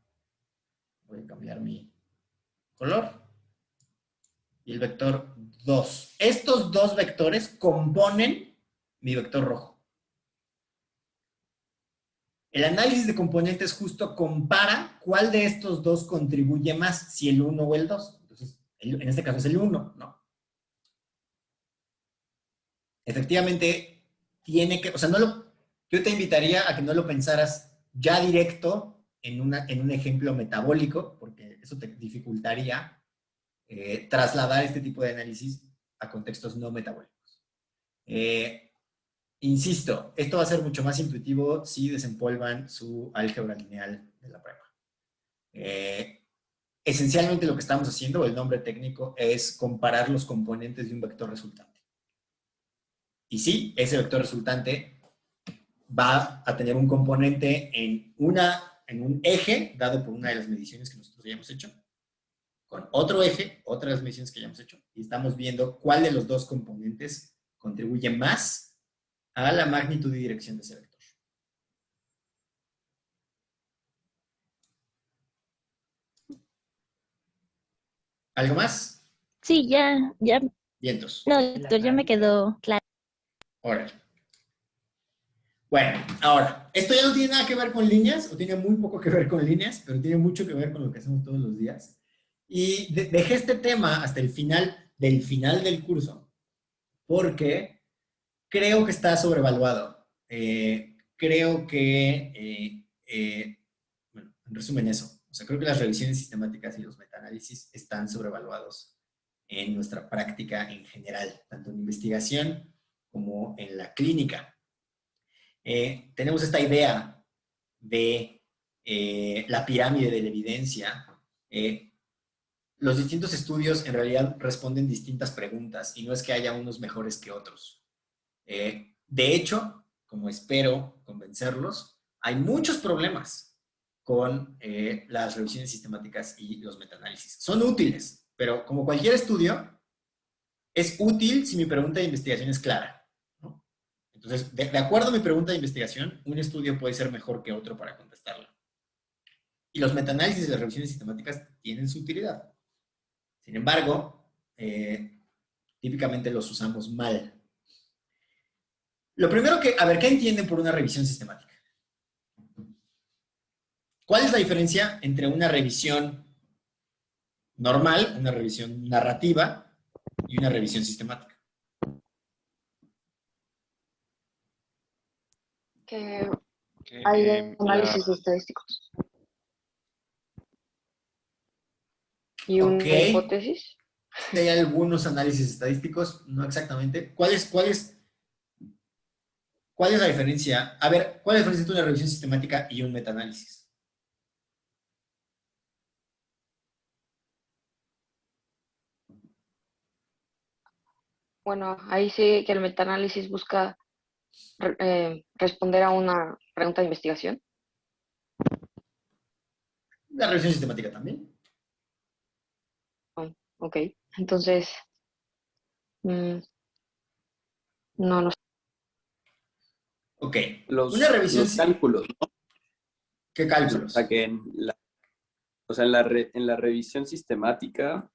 voy a cambiar mi color, y el vector 2. Estos dos vectores componen mi vector rojo. El análisis de componentes justo compara cuál de estos dos contribuye más, si el 1 o el 2. Entonces, en este caso es el 1, ¿no? Efectivamente, tiene que, o sea, yo te invitaría a que no lo pensaras ya directo en un ejemplo metabólico, porque eso te dificultaría trasladar este tipo de análisis a contextos no metabólicos. Insisto, esto va a ser mucho más intuitivo si desempolvan su álgebra lineal de la prueba. Esencialmente lo que estamos haciendo, el nombre técnico, es comparar los componentes de un vector resultante. Y sí, ese vector resultante va a tener un componente en un eje, dado por una de las mediciones que nosotros hayamos hecho, con otro eje, otra de las mediciones que hayamos hecho, y estamos viendo cuál de los dos componentes contribuye más a la magnitud y dirección de ese vector. ¿Algo más? Sí, ya. Vientos. No, doctor, ya me quedó claro. Órale. Bueno, ahora, esto ya no tiene nada que ver con líneas, o tiene muy poco que ver con líneas, pero tiene mucho que ver con lo que hacemos todos los días. Y dejé este tema hasta el final del curso, porque creo que está sobrevaluado. Creo que, bueno, en resumen eso. O sea, creo que las revisiones sistemáticas y los metaanálisis están sobrevaluados en nuestra práctica en general, tanto en investigación como en la clínica. Tenemos esta idea de la pirámide de la evidencia. Los distintos estudios en realidad responden distintas preguntas y no es que haya unos mejores que otros. De hecho, como espero convencerlos, hay muchos problemas con las revisiones sistemáticas y los metaanálisis. Son útiles, pero como cualquier estudio, es útil si mi pregunta de investigación es clara, ¿no? Entonces, de acuerdo a mi pregunta de investigación, un estudio puede ser mejor que otro para contestarla. Y los metaanálisis y las revisiones sistemáticas tienen su utilidad. Sin embargo, típicamente los usamos mal. Lo primero que, a ver, ¿qué entienden por una revisión sistemática? ¿Cuál es la diferencia entre una revisión normal, una revisión narrativa y una revisión sistemática? Que hay análisis estadísticos. ¿Y una hipótesis? Hay algunos análisis estadísticos, no exactamente. ¿Cuál es la diferencia? A ver, ¿cuál es la diferencia entre una revisión sistemática y un metaanálisis? Bueno, ahí sí que el metaanálisis busca responder a una pregunta de investigación. La revisión sistemática también. Oh, ok, entonces no lo sé. Ok. Una revisión... Los cálculos, ¿no? ¿Qué cálculos? O sea, que en la revisión sistemática,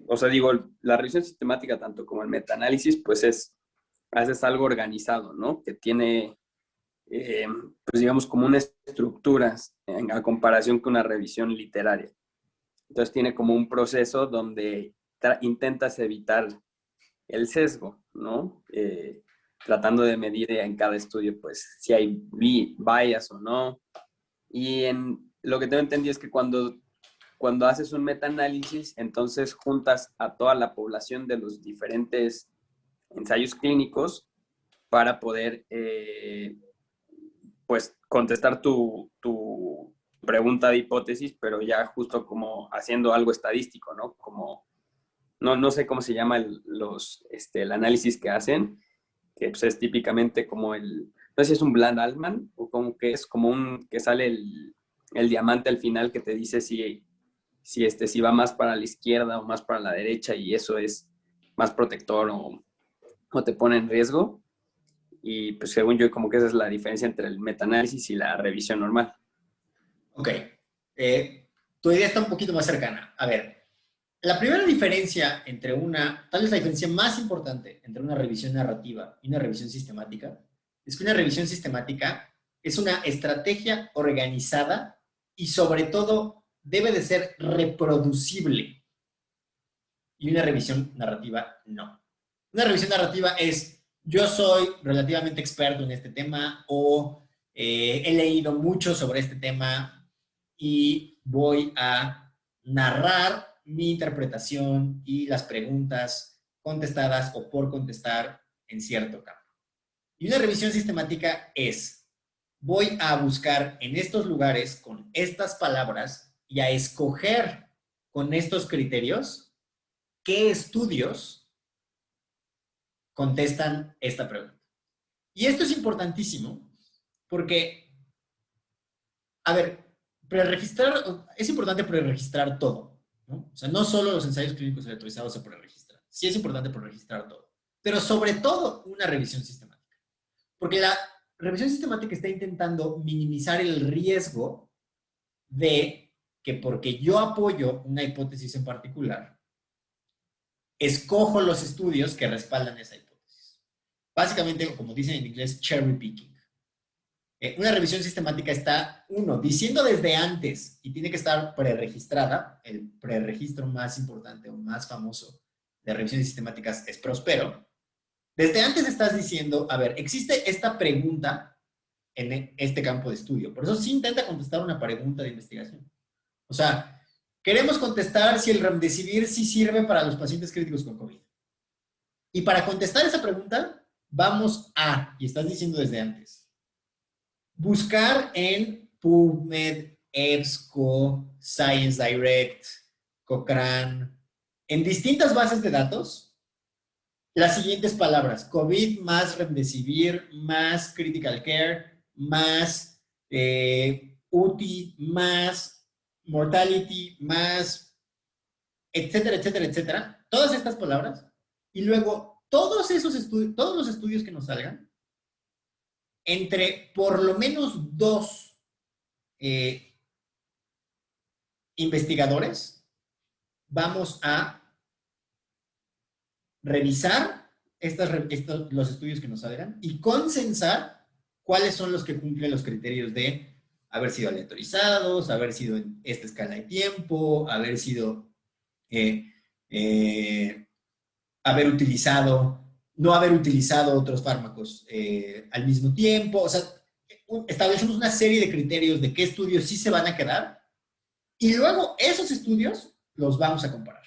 o sea, digo, la revisión sistemática, tanto como el metaanálisis, pues haces algo organizado, ¿no? Que tiene, pues digamos, como una estructura a comparación con una revisión literaria. Entonces tiene como un proceso donde intentas evitar el sesgo, ¿no? Tratando de medir en cada estudio, pues, si hay bias o no. Y lo que tengo entendido es que cuando haces un metaanálisis, entonces juntas a toda la población de los diferentes ensayos clínicos para poder, pues, contestar tu pregunta de hipótesis, pero ya justo como haciendo algo estadístico, ¿no? Como, no sé cómo se llama el análisis que hacen, que pues, es típicamente como no sé si es un Bland-Altman o como que es como que sale el diamante al final que te dice si va más para la izquierda o más para la derecha y eso es más protector o te pone en riesgo. Y pues según yo, como que esa es la diferencia entre el metaanálisis y la revisión normal. Ok. Tu idea está un poquito más cercana. A ver, la primera diferencia tal vez la diferencia más importante entre una revisión narrativa y una revisión sistemática, es que una revisión sistemática es una estrategia organizada y sobre todo debe de ser reproducible. Y una revisión narrativa no. Una revisión narrativa es, yo soy relativamente experto en este tema o he leído mucho sobre este tema y voy a narrar mi interpretación y las preguntas contestadas o por contestar en cierto campo. Y una revisión sistemática es, voy a buscar en estos lugares con estas palabras y a escoger con estos criterios qué estudios contestan esta pregunta. Y esto es importantísimo porque, a ver, es importante preregistrar todo, ¿no? O sea, no solo los ensayos clínicos electroizados se preregistran, sí es importante preregistrar todo, pero sobre todo una revisión sistemática. Porque la revisión sistemática está intentando minimizar el riesgo de que porque yo apoyo una hipótesis en particular, escojo los estudios que respaldan esa hipótesis. Básicamente, como dicen en inglés, cherry picking. Una revisión sistemática está, diciendo desde antes y tiene que estar preregistrada. El preregistro más importante o más famoso de revisiones sistemáticas es Prospero. Desde antes estás diciendo, a ver, existe esta pregunta en este campo de estudio. Por eso sí intenta contestar una pregunta de investigación. O sea, queremos contestar si el remdesivir sí sirve para los pacientes críticos con COVID. Y para contestar esa pregunta, vamos a, y estás diciendo desde antes, buscar en PubMed, EBSCO, Science Direct, Cochrane, en distintas bases de datos, las siguientes palabras: COVID más remdesivir, más critical care, más UTI, más mortality, más etcétera, etcétera, etcétera. Todas estas palabras. Y luego, todos los estudios que nos salgan, entre por lo menos 2 investigadores, vamos a revisar los estudios que nos salgan y consensar cuáles son los que cumplen los criterios de haber sido aleatorizados, haber sido en esta escala de tiempo, haber sido no haber utilizado otros fármacos al mismo tiempo. O sea, establecemos una serie de criterios de qué estudios sí se van a quedar y luego esos estudios los vamos a comparar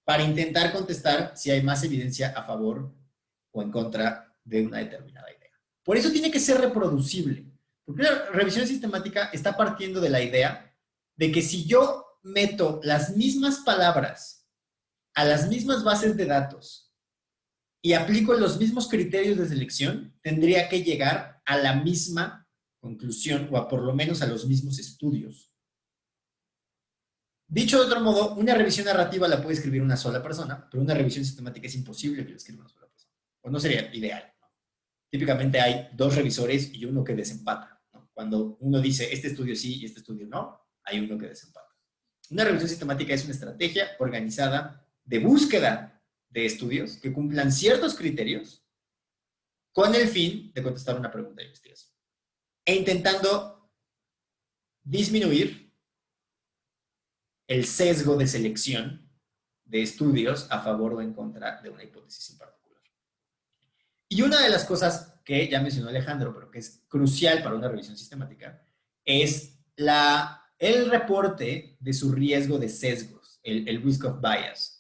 para intentar contestar si hay más evidencia a favor o en contra de una determinada idea. Por eso tiene que ser reproducible, porque la revisión sistemática está partiendo de la idea de que si yo meto las mismas palabras a las mismas bases de datos y aplico los mismos criterios de selección, tendría que llegar a la misma conclusión o a por lo menos a los mismos estudios. Dicho de otro modo, una revisión narrativa la puede escribir una sola persona, pero una revisión sistemática es imposible que la escriba una sola persona. O no sería ideal, ¿no? Típicamente hay 2 revisores y uno que desempata, ¿no? Cuando uno dice este estudio sí y este estudio no, hay uno que desempata. Una revisión sistemática es una estrategia organizada de búsqueda de estudios que cumplan ciertos criterios con el fin de contestar una pregunta de investigación e intentando disminuir el sesgo de selección de estudios a favor o en contra de una hipótesis en particular. Y una de las cosas que ya mencionó Alejandro, pero que es crucial para una revisión sistemática, es el reporte de su riesgo de sesgos, el risk of bias.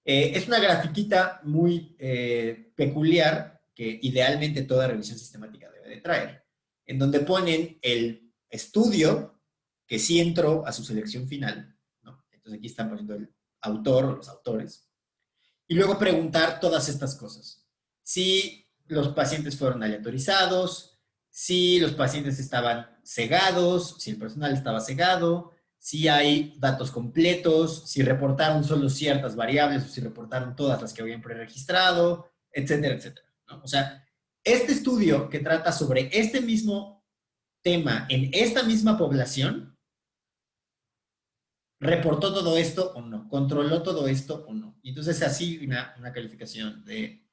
Es una grafiquita muy peculiar que idealmente toda revisión sistemática debe de traer, en donde ponen el estudio que sí entró a su selección final, ¿no? Entonces aquí están poniendo el autor o los autores, y luego preguntar todas estas cosas. Si los pacientes fueron aleatorizados, si los pacientes estaban cegados, si el personal estaba cegado, si hay datos completos, si reportaron solo ciertas variables o si reportaron todas las que habían preregistrado, etcétera, etcétera, ¿no? O sea, este estudio que trata sobre este mismo tema en esta misma población, ¿reportó todo esto o no? ¿Controló todo esto o no? Y entonces así una calificación de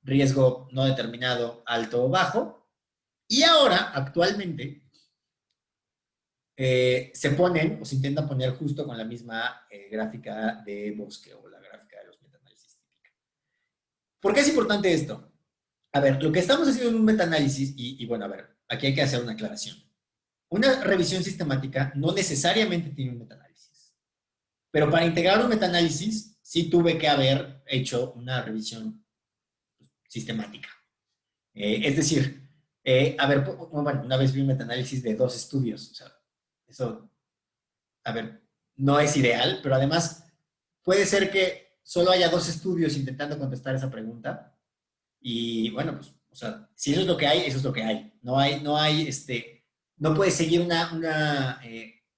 riesgo no determinado, alto o bajo. Y ahora, actualmente, se ponen o se intentan poner justo con la misma gráfica de Bosque o la gráfica de los metaanálisis típica. ¿Por qué es importante esto? A ver, lo que estamos haciendo en un metaanálisis, y bueno, a ver, aquí hay que hacer una aclaración. Una revisión sistemática no necesariamente tiene un metaanálisis. Pero para integrar un metaanálisis, sí tuve que haber hecho una revisión sistemática. Es decir, a ver, bueno, una vez vi un metaanálisis de 2 estudios. O sea, eso, a ver, no es ideal, pero además puede ser que solo haya 2 estudios intentando contestar esa pregunta. Y bueno, pues, o sea, si eso es lo que hay, eso es lo que hay. No puedes seguir una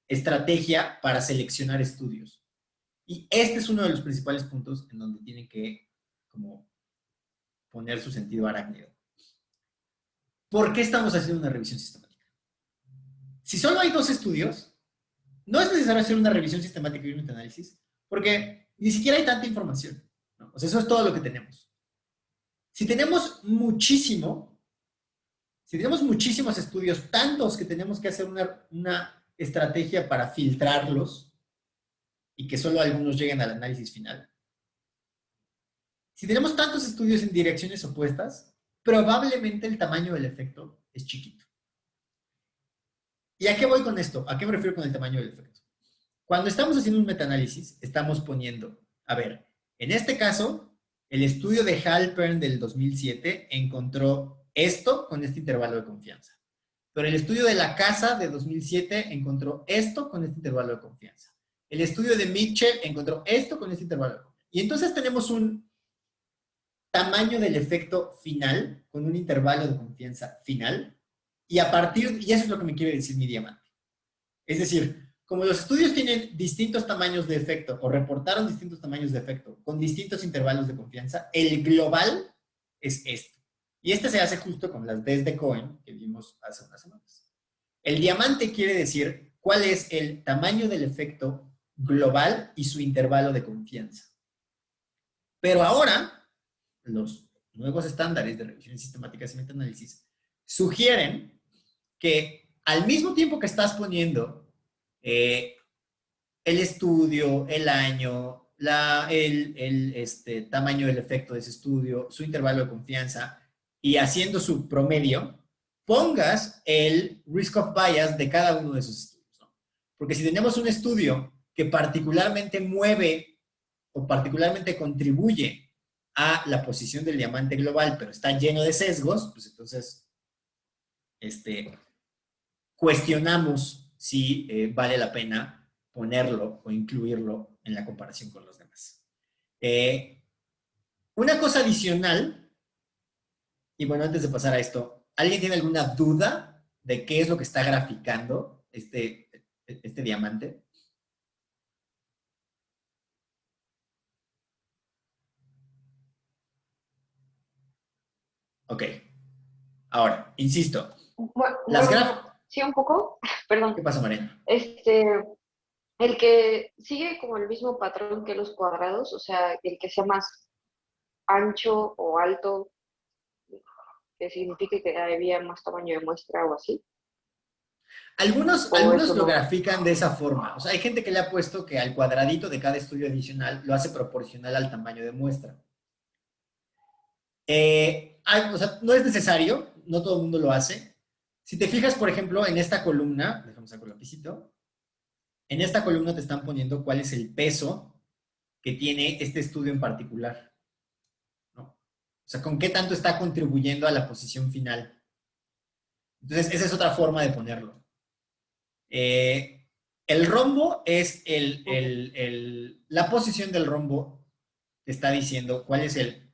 estrategia para seleccionar estudios. Y este es uno de los principales puntos en donde tienen que como poner su sentido arácnido. ¿Por qué estamos haciendo una revisión sistemática? Si solo hay 2 estudios, no es necesario hacer una revisión sistemática y un metaanálisis, porque ni siquiera hay tanta información, ¿no? O sea, eso es todo lo que tenemos. Si tenemos muchísimos estudios, tantos que tenemos que hacer una estrategia para filtrarlos y que solo algunos lleguen al análisis final. Si tenemos tantos estudios en direcciones opuestas, probablemente el tamaño del efecto es chiquito. ¿Y a qué voy con esto? ¿A qué me refiero con el tamaño del efecto? Cuando estamos haciendo un metaanálisis, estamos poniendo, a ver, en este caso, el estudio de Halpern del 2007 encontró esto con este intervalo de confianza. Pero el estudio de la casa de 2007 encontró esto con este intervalo de confianza. El estudio de Mitchell encontró esto con este intervalo de confianza. Y entonces tenemos un tamaño del efecto final con un intervalo de confianza final. Y eso es lo que me quiere decir mi diamante. Es decir, como los estudios tienen distintos tamaños de efecto o reportaron distintos tamaños de efecto con distintos intervalos de confianza, el global es esto. Y este se hace justo con las Ds de Cohen que vimos hace unas semanas. El diamante quiere decir cuál es el tamaño del efecto global y su intervalo de confianza. Pero ahora, los nuevos estándares de revisiones sistemáticas y metaanálisis sugieren que al mismo tiempo que estás poniendo el estudio, el año, el tamaño del efecto de ese estudio, su intervalo de confianza, y haciendo su promedio, pongas el risk of bias de cada uno de esos estudios, ¿no? Porque si tenemos un estudio que particularmente mueve o particularmente contribuye a la posición del diamante global, pero está lleno de sesgos, pues entonces cuestionamos si vale la pena ponerlo o incluirlo en la comparación con los demás. Una cosa adicional, y bueno, antes de pasar a esto, ¿alguien tiene alguna duda de qué es lo que está graficando este diamante? Ok. Ahora, insisto. Bueno, sí, un poco. Perdón. ¿Qué pasa, Mariana? El que sigue como el mismo patrón que los cuadrados, o sea, el que sea más ancho o alto, que signifique que había más tamaño de muestra o así. Algunos eso lo no. grafican de esa forma. O sea, hay gente que le ha puesto que al cuadradito de cada estudio adicional lo hace proporcional al tamaño de muestra. O sea, no es necesario, no todo el mundo lo hace. Si te fijas, por ejemplo, en esta columna, déjame sacar el lapicito, en esta columna te están poniendo cuál es el peso que tiene este estudio en particular, ¿no? O sea, con qué tanto está contribuyendo a la posición final. Entonces, esa es otra forma de ponerlo. El rombo es la posición del rombo te está diciendo cuál es el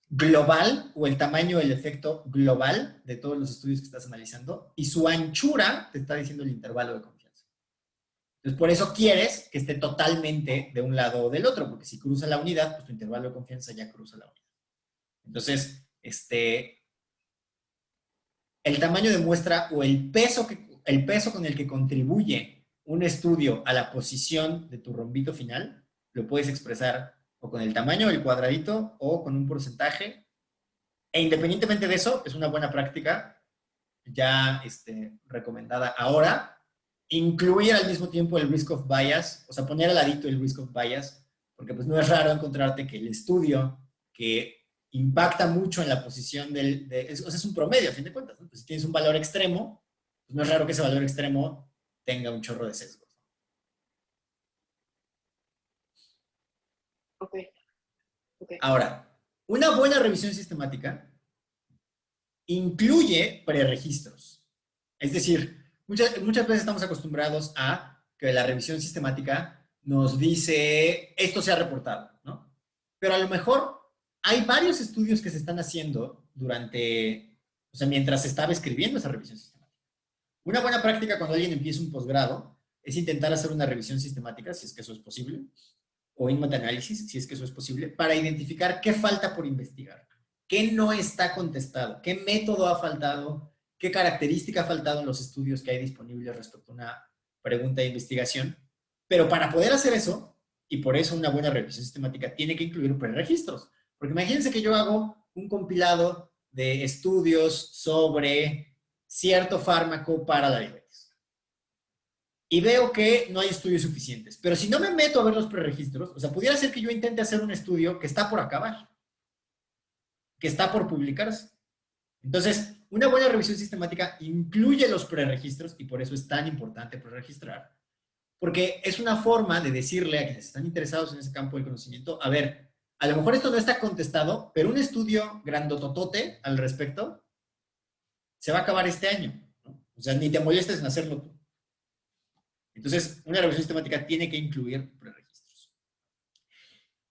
global o el tamaño del efecto global de todos los estudios que estás analizando, y su anchura te está diciendo el intervalo de confianza. Entonces, por eso quieres que esté totalmente de un lado o del otro, porque si cruza la unidad, pues tu intervalo de confianza ya cruza la unidad. Entonces, el tamaño de muestra o el peso con el que contribuye un estudio a la posición de tu rombito final, lo puedes expresar o con el tamaño del cuadradito o con un porcentaje. E independientemente de eso, es una buena práctica ya recomendada ahora, incluir al mismo tiempo el risk of bias, o sea, poner al ladito el risk of bias, porque pues no es raro encontrarte que el estudio que impacta mucho en la posición o sea, es un promedio a fin de cuentas, ¿no? Pues si tienes un valor extremo, pues no es raro que ese valor extremo tenga un chorro de sesgos. Ok. Ahora, una buena revisión sistemática incluye preregistros. Es decir, muchas veces estamos acostumbrados a que la revisión sistemática nos dice, esto se ha reportado, ¿no? Pero a lo mejor hay varios estudios que se están haciendo mientras se estaba escribiendo esa revisión sistemática. Una buena práctica cuando alguien empieza un posgrado es intentar hacer una revisión sistemática, si es que eso es posible, o un metaanálisis, si es que eso es posible, para identificar qué falta por investigar, qué no está contestado, qué método ha faltado, qué característica ha faltado en los estudios que hay disponibles respecto a una pregunta de investigación. Pero para poder hacer eso, y por eso una buena revisión sistemática tiene que incluir preregistros. Porque imagínense que yo hago un compilado de estudios sobre cierto fármaco para la diabetes. Y veo que no hay estudios suficientes. Pero si no me meto a ver los preregistros, o sea, pudiera ser que yo intente hacer un estudio que está por acabar, que está por publicarse. Entonces, una buena revisión sistemática incluye los preregistros y por eso es tan importante preregistrar. Porque es una forma de decirle a quienes están interesados en ese campo del conocimiento, a ver, a lo mejor esto no está contestado, pero un estudio grandototote al respecto se va a acabar este año, ¿no? O sea, ni te molestes en hacerlo tú. Entonces, una revisión sistemática tiene que incluir preregistros.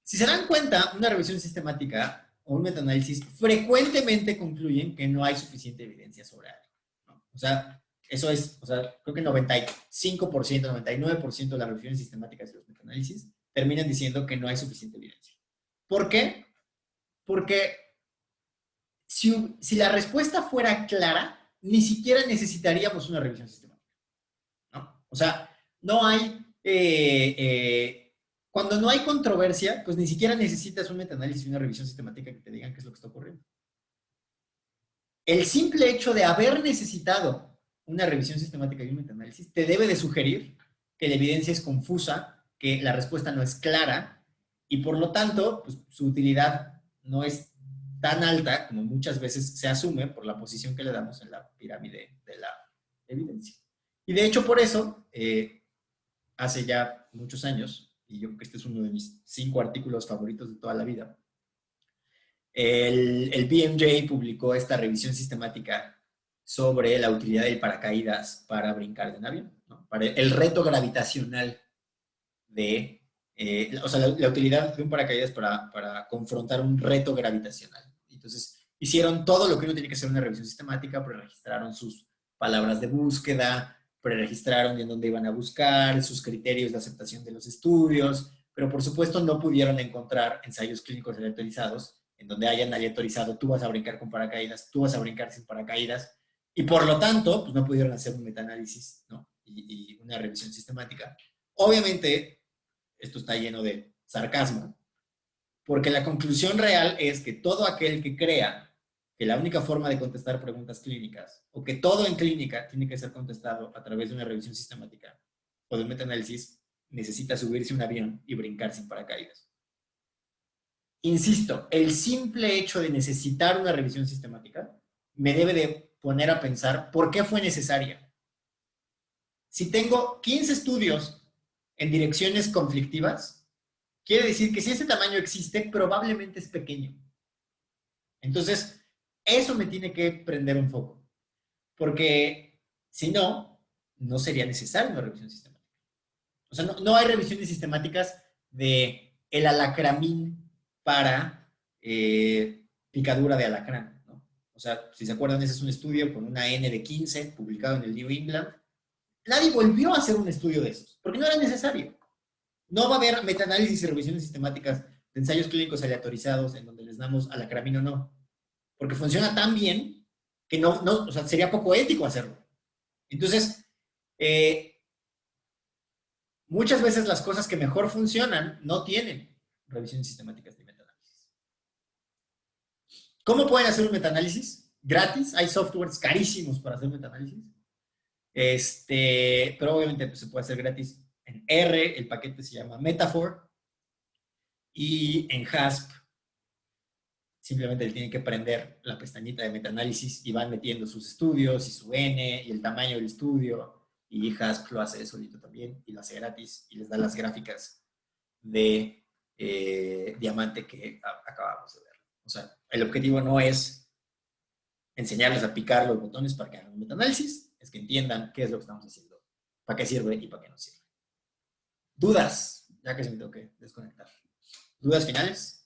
Si se dan cuenta, una revisión sistemática o un metaanálisis frecuentemente concluyen que no hay suficiente evidencia sobre algo, ¿no? O sea, eso es, creo que 95%, 99% de las revisiones sistemáticas y los metaanálisis terminan diciendo que no hay suficiente evidencia. ¿Por qué? Porque si la respuesta fuera clara, ni siquiera necesitaríamos una revisión sistemática, ¿no? O sea, no hay... cuando no hay controversia, pues ni siquiera necesitas un metaanálisis y una revisión sistemática que te digan qué es lo que está ocurriendo. El simple hecho de haber necesitado una revisión sistemática y un metaanálisis te debe de sugerir que la evidencia es confusa, que la respuesta no es clara y por lo tanto, pues, su utilidad no es tan alta como muchas veces se asume por la posición que le damos en la pirámide de la evidencia. Y de hecho, por eso, hace ya muchos años, y yo creo que este es uno de mis 5 artículos favoritos de toda la vida, el BMJ publicó esta revisión sistemática sobre la utilidad del paracaídas para brincar de un avión, ¿no? Para el reto gravitacional de, la utilidad de un paracaídas para confrontar un reto gravitacional. Entonces, hicieron todo lo que uno tiene que hacer en una revisión sistemática, preregistraron sus palabras de búsqueda, preregistraron en dónde iban a buscar, sus criterios de aceptación de los estudios, pero por supuesto no pudieron encontrar ensayos clínicos aleatorizados en donde hayan aleatorizado, tú vas a brincar con paracaídas, tú vas a brincar sin paracaídas, y por lo tanto, pues no pudieron hacer un metaanálisis, ¿no? Y una revisión sistemática. Obviamente, esto está lleno de sarcasmo, porque la conclusión real es que todo aquel que crea que la única forma de contestar preguntas clínicas, o que todo en clínica tiene que ser contestado a través de una revisión sistemática o de un metaanálisis, necesita subirse a un avión y brincar sin paracaídas. Insisto, el simple hecho de necesitar una revisión sistemática me debe de poner a pensar por qué fue necesaria. Si tengo 15 estudios en direcciones conflictivas, quiere decir que si ese tamaño existe, probablemente es pequeño. Entonces, eso me tiene que prender un foco, porque si no, no sería necesaria una revisión sistemática. O sea, no hay revisiones sistemáticas de el alacramín para picadura de alacrán, ¿no? O sea, si se acuerdan, ese es un estudio con una N de 15 publicado en el New England. Nadie volvió a hacer un estudio de esos, porque no era necesario. No va a haber metaanálisis y revisiones sistemáticas de ensayos clínicos aleatorizados en donde les damos alacramín o no, porque funciona tan bien que o sea, sería poco ético hacerlo. Entonces, muchas veces las cosas que mejor funcionan no tienen revisiones sistemáticas ni metaanálisis. ¿Cómo pueden hacer un metaanálisis? Gratis, hay softwares carísimos para hacer metaanálisis. Pero obviamente pues, se puede hacer gratis en R, el paquete se llama Metaphor, y en HASP simplemente le tienen que prender la pestañita de metaanálisis y van metiendo sus estudios y su N y el tamaño del estudio, y HASP lo hace solito también y lo hace gratis y les da las gráficas de diamante que acabamos de ver. O sea, el objetivo no es enseñarles a picar los botones para que hagan un metaanálisis, es que entiendan qué es lo que estamos haciendo, para qué sirve y para qué no sirve. ¿Dudas? Ya que se me tengo que desconectar. ¿Dudas finales?